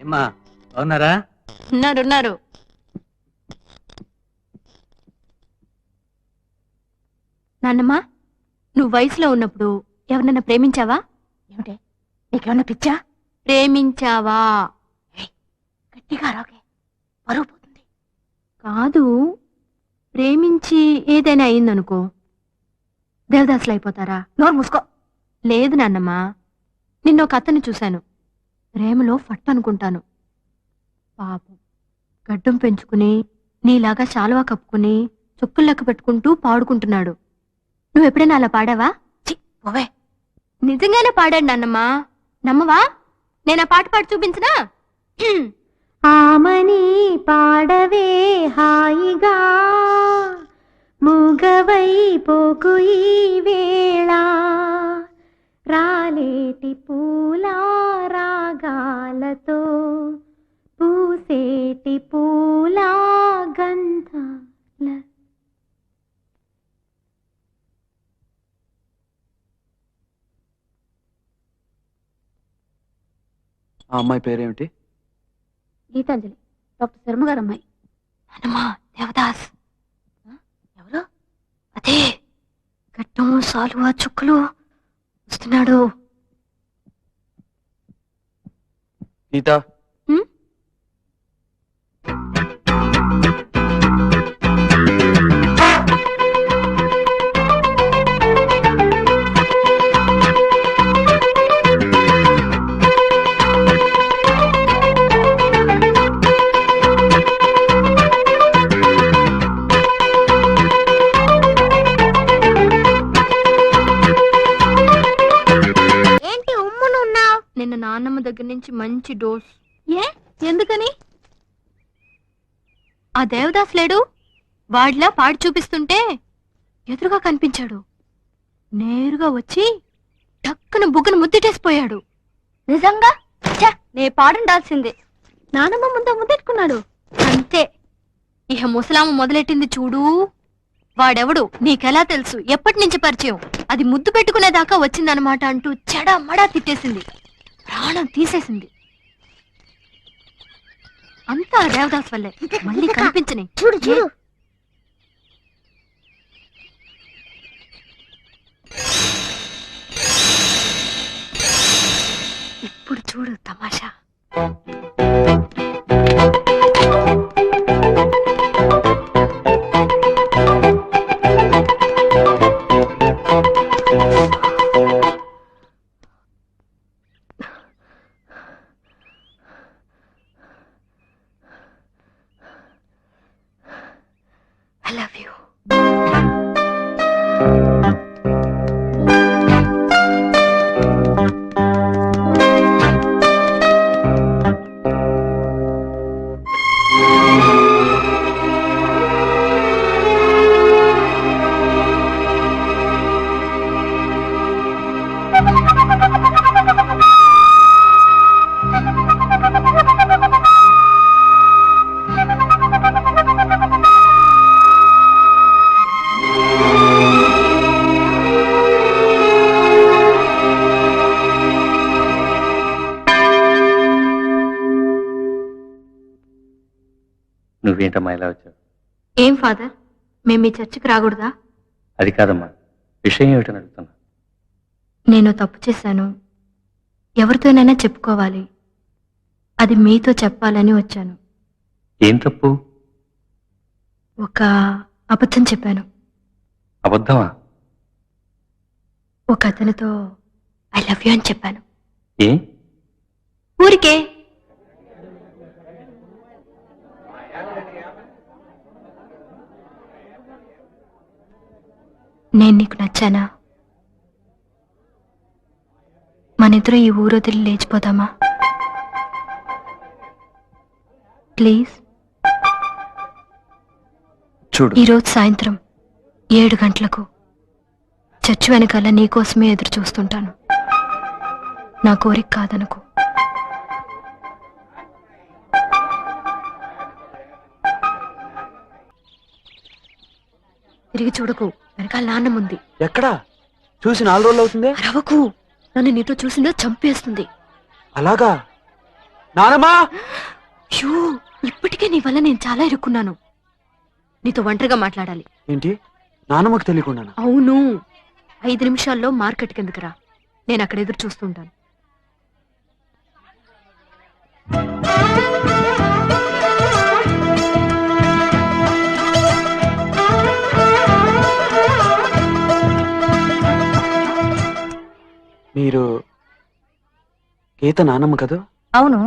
ఏమ్మా బాగున్నారా? ఉన్నారు. నాన్నమ్మ, నువ్వు వయసులో ఉన్నప్పుడు ఎవరన్నా ప్రేమించావా? ఏమిటే నీకేమన్నా పిచ్చా? ప్రేమించావా? గట్టిగా రాకే, పరువు పోతుంది. కాదు, ప్రేమించి ఏదైనా అయిందనుకో దేవదాసులు అయిపోతారా? నోరు మూసుకో. లేదు నాన్నమ్మ, నిన్న ఒక అతన్ని చూశాను, ప్రేమలో ఫట్ అనుకుంటాను. పాపం గడ్డం పెంచుకుని నీలాగా శాలువా కప్పుకుని చుక్కులు లెక్క పెట్టుకుంటూ పాడుకుంటున్నాడు. నువ్వెప్పుడైనా అలా పాడావా? పోవే. నిజంగానే పాడాడు నాన్నమ్మ, నమ్మవా? నేను ఆ పాట పాడి చూపించనా? ఆమని పాడవే హాయిగా, మూగవై పోకు ఈ వేళ, రాలేటి పూల రాగాలతో పూసేటి పూల గంధాల. ఆ అమ్మాయి పేరేమిటి? గీతాంజలి, డాక్టర్ శర్మ గారు అమ్మాయి. నాన్నమ్మ, దేవదాస్. ఎవరు? అదే గడ్డం శాలువా చుక్కలు వస్తున్నాడు. గీత, ఏంటి ఉమ్మునున్నావు? నిన్న నాన్నమ్మ దగ్గర నుంచి మంచి డోస్. ఏ ఎందుకని? ఆ దేవదాస్ లేడు, వాడిలా పాడి చూపిస్తుంటే ఎదురుగా కనిపించాడు. నేరుగా వచ్చి టక్కున బుగ్గను ముద్దెట్టేసిపోయాడు. నిజంగా నే పాడుండాల్సిందే. నానమ్మ ముందు ముద్దెట్టుకున్నాడు అంతే. ఇహ ముసలాము మొదలెట్టింది చూడు. వాడెవడు నీకెలా తెలుసు, ఎప్పటి నుంచి పరిచయం, అది ముద్దు పెట్టుకునేదాకా వచ్చిందనమాట అంటూ చెడా మడా తిట్టేసింది, ప్రాణం తీసేసింది. అంతా దేవదాస్ వల్లే. మళ్ళీ కనిపించని. చూడు చూడు. ఇప్పుడు చూడు తమాషా. I love you. నువ్వేంటమ్మా ఇలా వచ్చావు? ఏం ఫాదర్, మేము మీ చర్చికి రాకూడదా? అది కాదమ్మా, విషయం ఏమిటని అడుగుతున్నా. నేను తప్పు చేశాను, ఎవరితోనైనా చెప్పుకోవాలి, అది మీతో చెప్పాలని వచ్చాను. ఏం తప్పు? ఒక అబద్ధం చెప్పాను. అబద్ధమా? ఒక అతనితో ఐ లవ్ యూ అని చెప్పాను. ఏ? ఊరికే. నేను నీకు నచ్చానా? మనిద్దరం ఈ ఊరు వదిలి లేచిపోదామా? ప్లీజ్. చూడు, ఈరోజు సాయంత్రం 7 గంటలకు చర్చి వెనకాల నీకోసమే ఎదురు చూస్తుంటాను. నా కోరిక కాదనుకో. తిరిగి చూడకు, వెనకాల నాన్నముంది. ఎక్కడా? చూసి 4 రోజులు అవుతుంది. రవకు, నన్ను నీతో చూసిందో చంపేస్తుంది. అలాగా? నానమ్మా షూ ఇప్పటికే నీ వల్ల నేను చాలా ఇరుక్కున్నాను. నీతో ఒంటరిగా మాట్లాడాలి. ఏంటి నానమ్మకు తెలియకుండా? అవును, 5 నిమిషాల్లో మార్కెట్ కిందకి రా. నేను అక్కడ ఎదురు చూస్తుంటాను. మీరు గీత నానమ్మ కదా? అవును.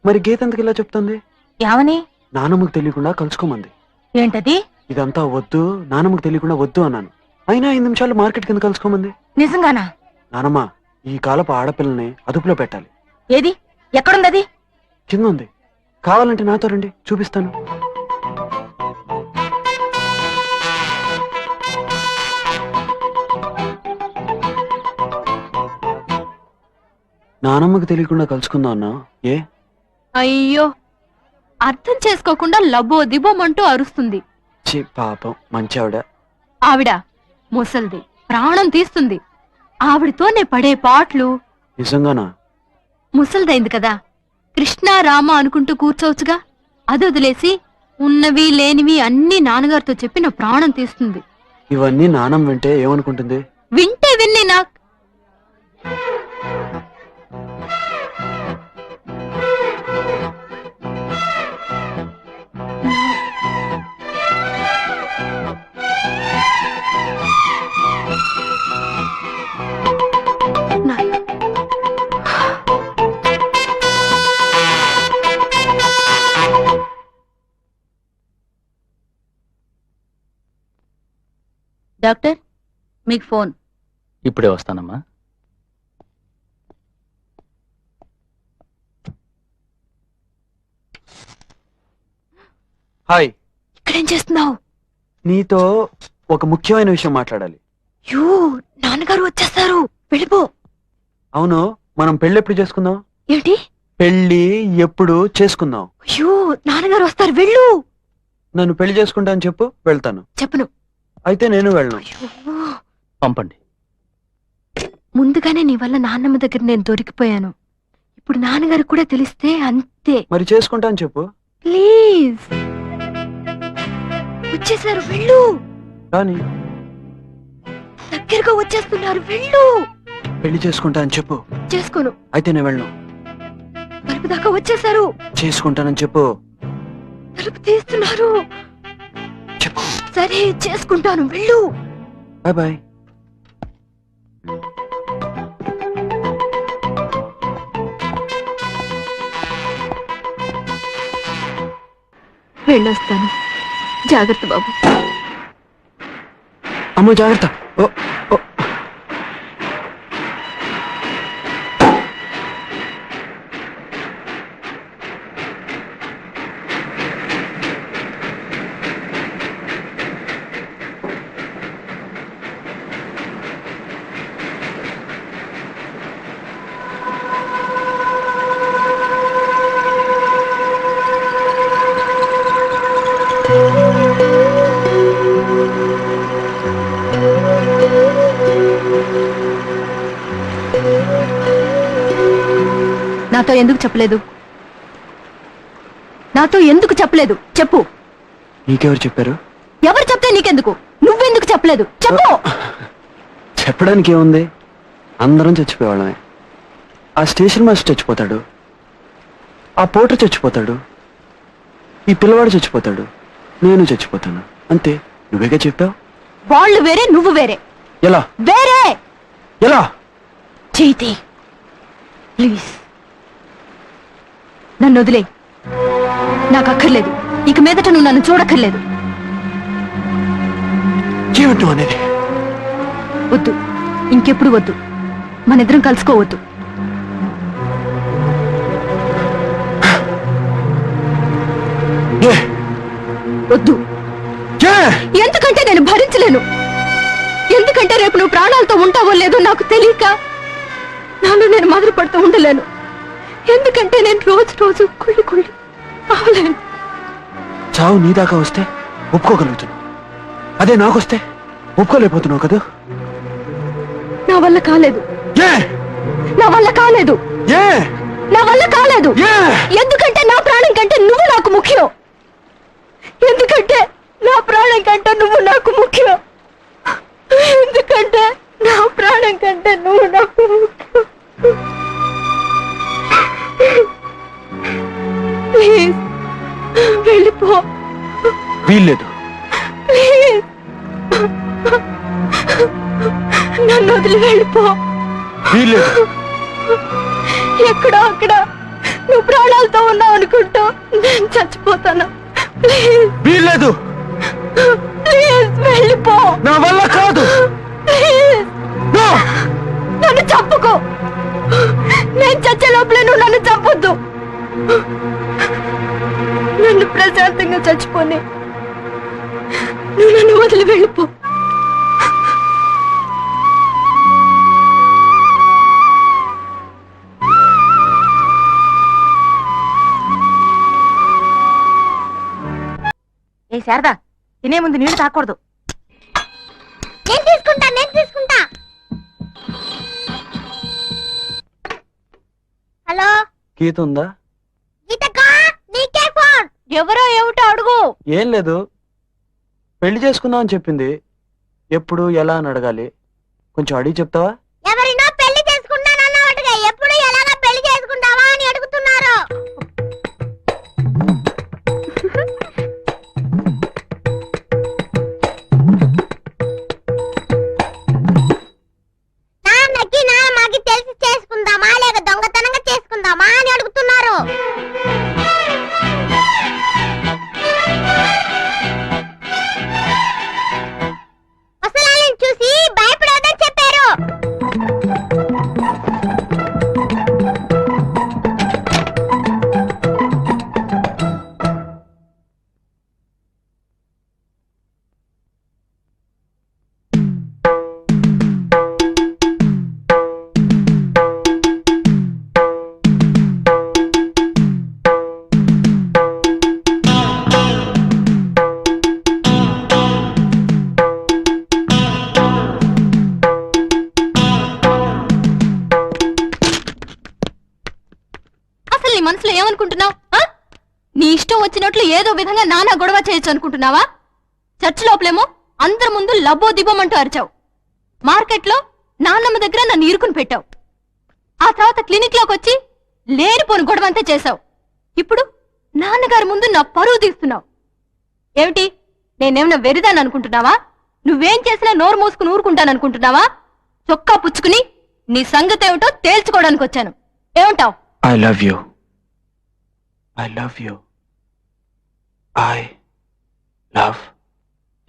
మరి గీత ఎందుకు ఇలా చెప్తుంది? యావని? నానమ్మకు తెలియకుండా కలుసుకోమంది. ఏంటది? ఇదంతా వద్దు, నానమ్మకు తెలియకుండా వద్దు అన్నాను. అయినా 5 నిమిషాలు మార్కెట్ కింద కలుసుకోమంది. నిజంగానా? నానమ్మ, ఈ కాలపు ఆడపిల్లని అదుపులో పెట్టాలి. ఏది? ఎక్కడుందది? కింద ఉంది. కావాలంటే నాతో రండి, చూపిస్తాను. నానమ్మకు తెలియకుండా కలుసుకుందాం అన్నా. ఏ? అయ్యో, అర్థం చేసుకోకుండా లబో దిబోమంటూ అరుస్తుంది. ఛీ, పాపం మంచి ఆవిడ. ఆవిడ ముసల్ది, ప్రాణం తీస్తుంది. ఆవిడతో నే పడే పాటలు. నిజంగానా? ముసల్దైంది కదా, కృష్ణ రామ అనుకుంటూ కూర్చోవచ్చుగా. అది వదిలేసి ఉన్నవి లేనివి అన్ని నాన్నగారితో చెప్పి నా ప్రాణం తీస్తుంది. ఇవన్నీ నానమ్మ వింటే ఏమనుకుంటుంది? వింటే విన్ని నాకు డాక్టర్, మీకు ఫోన్. ఇప్పుడే వస్తానమ్మా. హాయ్. ఇక్కడేం చేస్తున్నావు? నీతో ఒక ముఖ్యమైన విషయం మాట్లాడాలి. యూ, నాన్నగారు వచ్చేస్తారు, వెళ్ళిపో. అవును, మనం పెళ్లి ఎప్పుడు చేసుకుందాం? ఏంటి? పెళ్లి ఎప్పుడు చేసుకుందాం? అయ్యో, నాన్నగారు వస్తారు, వెళ్ళు. నన్ను పెళ్లి చేసుకుంటా అని చెప్పు, వెళ్తాను. చెప్పను. అయితే నేను వెళ్ళను. అయ్యో, పంపండి. ముందుగానే నీ వల్ల నాన్నమ్మ దగ్గర నేను దొరికిపోయాను. ఇప్పుడు నాన్నగారు కూడా తెలిస్తే అంతే. మరి చేసుకుంటా అని చెప్పు. ప్లీజ్. వచ్చేసారు, వెళ్ళు. కానీ దగ్గరగా వచ్చేస్తున్నారు, వెళ్ళు. పెళ్లి చేసుకుంటా అని చెప్పు. చేసుకోను. అయితే నేను వెళ్ళను. తలుపు దాకా వచ్చేసారు. చేసుకుంటానని చెప్పు. తలుపు తీస్తున్నారు. చెప్పు. సరే, చేసుకుంటాను, వెళ్ళు. Bye bye. వెళ్ళొస్తాను. జాగ్రత్త బాబు. అమ్మో, జాగ్రత్త. ఓ ఓ. నాతో ఎందుకు చెప్పలేదు? నాతో ఎందుకు చెప్పలేదు? చెప్పు. నీకెవరు చెప్పారు? ఎవరు చెప్తే నీకెందుకు? నువ్వెందుకు చెప్పలేదు? చెప్పు. చెప్పడానికి ఏముంది? అందరం చచ్చిపోయేవాళ్ళమే. ఆ స్టేషన్ మాస్టర్ చచ్చిపోతాడు, ఆ పోటర్ చచ్చిపోతాడు, ఈ పిల్లవాడు చచ్చిపోతాడు, నేను చచ్చిపోతాను. అంతే. నువ్వేగా చెప్పావు. వాళ్ళు వేరే, నువ్వు వేరే. ఎలా? వేరే. ఎలా? చేతి ప్లీజ్, నన్ను వదిలే. నాకు అక్కర్లేదు. ఇక మీదట నువ్వు నన్ను చూడక్కర్లేదు. ఏమిటో అనేది? వద్దు, ఇంకెప్పుడు వద్దు. మనిద్దరం కలుసుకోవద్దు. వద్దు. ఎందుకంటే నేను భరించలేను. ఎందుకంటే రేపు నువ్వు ప్రాణాలతో ఉంటావో లేదో నాకు తెలియక నాలో నేను మొదలు పడుతూ ఉండలేను. ఎందుకంటే నేను రోజు రోజు కుళ్ళి కుళ్ళి అవలేను. చావు నీ దాకా వస్తే ఒప్పుకోగలుగుతున్నావు, అదే నాకొస్తే ఒప్పుకోలేకపోతున్నావు కదా. నా వల్ల కాలేదు. ఏ? నా వల్ల కాలేదు. ఏ? నా వల్ల కాలేదు. ఎందుకంటే నా ప్రాణం కంటే నువ్వు నాకు ముఖ్యం. ఎందుకంటే నా ప్రాణం కంటే నువ్వు నాకు ముఖ్యం. ఎందుకంటే నా ప్రాణం కంటే నువ్వు నాకు ముఖ్యం. ప్లీజ్ వెళ్ళిపో. వీల్లేదు. ప్లీజ్ నన్ను వదిలి వెళ్ళిపో. వీల్లేదు. ఎక్కడో అక్కడ నువ్వు ప్రాణాలతో ఉన్నావు అనుకుంటూ నేను చచ్చిపోతాను. ప్లీజ్ వీల్లేదు. ప్లీజ్ వెళ్ళిపో. నా వల్ల కాదు. ప్లీజ్ నన్ను చంపుకో. నేను చచ్చే లోపలే నువ్వు నన్ను చంపొద్దు. నన్ను ప్రశాంతంగా చచ్చిపోని. నువ్వు నన్ను వదిలి వెళ్ళిపో. ఏ శారదా, తినే ముందు నీళ్లు తాకూడదు. నేను తీసుకుంటా. హలో గీత ఉందా? గీతకా, నీకే ఫోన్. ఎవరో ఏమిటో అడుగు. ఏం లేదు. పెళ్లి చేసుకుందాం అని చెప్పింది. ఎప్పుడు ఎలా అని అడగాలి. కొంచెం అడిగి చెప్తావా? ఎవరినో పెళ్లి చేసుకుంటానన్నట్టుగా ఎప్పుడు ఎలాగా పెళ్లి చేసుకుంటావా అని అడుగుతున్నారు. నాన్నకి నాన్నకి తెలిసి చేసుకుందామా లేక దొంగతనంగా చేసుకుందామా అని అడుగుతున్నారు. ముసలాళ్ళని చూసి భయపడొద్దని చెప్పారు. అసలు నీ మనసులో ఏమనుకుంటున్నావు? నీ ఇష్టం వచ్చినట్లు ఏదో విధంగా నానా గొడవ చేయొచ్చు అనుకుంటున్నావా? చర్చ్ లోపలేమో అందరి ముందు లబ్బో దిబ్బమంటూ అరిచావు. మార్కెట్లో నాన్నమ్మ దగ్గర నన్ను ఇరుకుని పెట్టావు. ఆ తర్వాత క్లినిక్ లోకి వచ్చి లేనిపోని గొడవ అంతా చేశావు. ఇప్పుడు నాన్నగారి ముందు నా పరువు తీస్తున్నావు. ఏమిటి, నేనేమన్నా వెరిదాన్ని అనుకుంటున్నావా? నువ్వేం చేసినా నోరు మూసుకుని ఊరుకుంటాననుకుంటున్నావా? చొక్కా పుచ్చుకుని నీ సంగతి ఏమిటో తేల్చుకోవడానికి వచ్చాను. ఏమంటావు? I love you. I love you. I love you.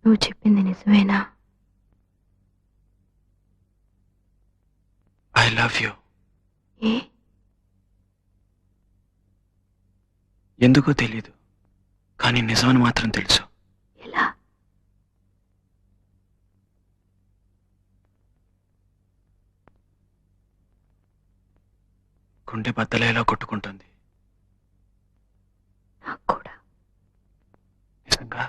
నువ్వు చెప్పింది నిజమేనా? I love you. ఏ? ఎందుకో తెలీదు, కానీ నిజమని మాత్రం తెలుసు. ఎలా? గుండె బద్దలేలా కొట్టుకుంటుంది. నాకు కూడా. నిజంగా